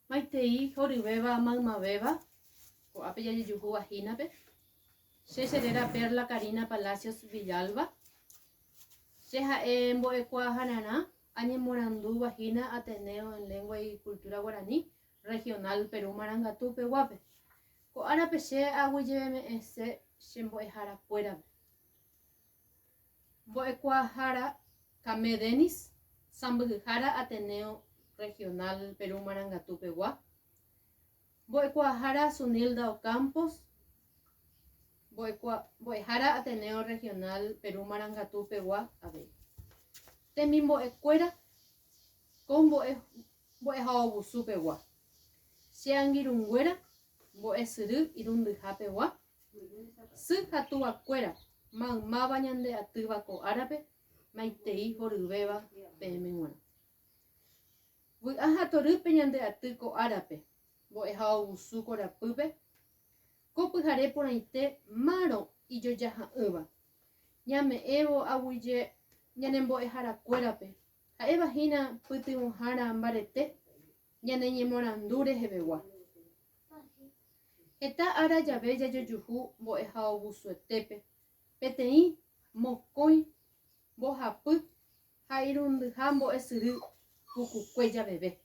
Maitei horibeba maumabeba ko apeya yuju vaginape. Serera Perla Karina Palacios Villalba. Seja en Boecuajanana, Añe Morandú Vagina Ateneo en Lengua y Cultura Guaraní, Regional Perú Marangatupe Guape. Ko ara pese aguilleme ese Shemboejara Puera. Boecuajara Kame Denis, Sambujara Ateneo Regional Perú Marangatupe Guape. Boecuajara Sunilda Ocampos. Boejara Ateneo Regional Perú Marangatupe Gua Abe. Temin boecuera con boejao busupe gua. Seangirunguera boesuru irundujape gua. Su hatua cuera man mabañande atuba ko árabe maitei horubeba pemenguana. Buaja torupe ñande atuko árabe boejao busuko rapupe. Copujare por aite maro y yo ya uva. Llame evo aguille ñanembo ejara cuerape. A eva hina puti mojara ambarete. Ñaneñe morandure jebegua. Eta ara llave ya yo yuju bo ejao busuetepe. Petei mokoi bo japu. Jairundu jambo esuru cucucuella bebé.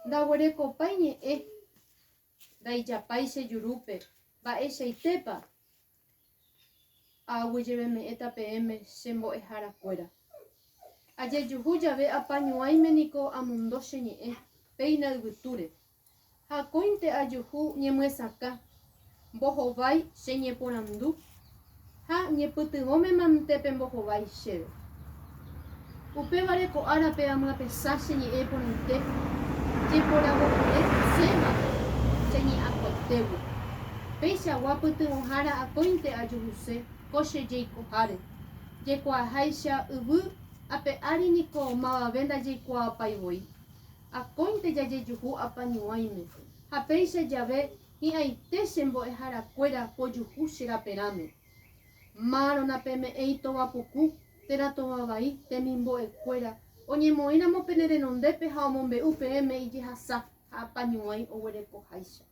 Daguere copañe Daijapai se yurupe, va ese itepa. Aguilleme eta PM sembo ejara fuera. Ayer yuhu ya ve apañuay menico amundo señe, peina el guture. Jacointe ayuhu ñemuesaka, bohovai señe porandu. Ha ñeputigome mantepen bohovai sheve. Upevare ko arape amla pesa señe ponite. Yeporabo sema. Señi akotewu. Peisa waputu ohara akointe ayuhuse, koshe jeiko hare. Jekwa haisha ubu, ape ari niko mawa venda jekwa apaivoi. Akointe ya jejuhu apanyuaime. Hapeisa llave, hi aite sembo ehara cuera poyuhu shiraperame. Maro na peme eito wapuku, terato wabai, temimbo e cuera. Oñe moina mo penere nondepe haomombe UPM y jehasa. Apañuay o huereco haisha.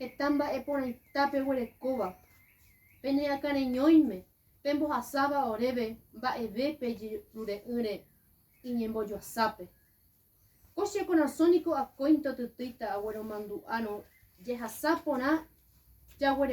Etamba epona tape huerecoba. Pene acareñoime. Pembo asaba orebe. Va eve peji rure ure. Iñembo yo asape. Coche con arsónico a cointo tutuita a huero mandu ano. Yehasapona. Ya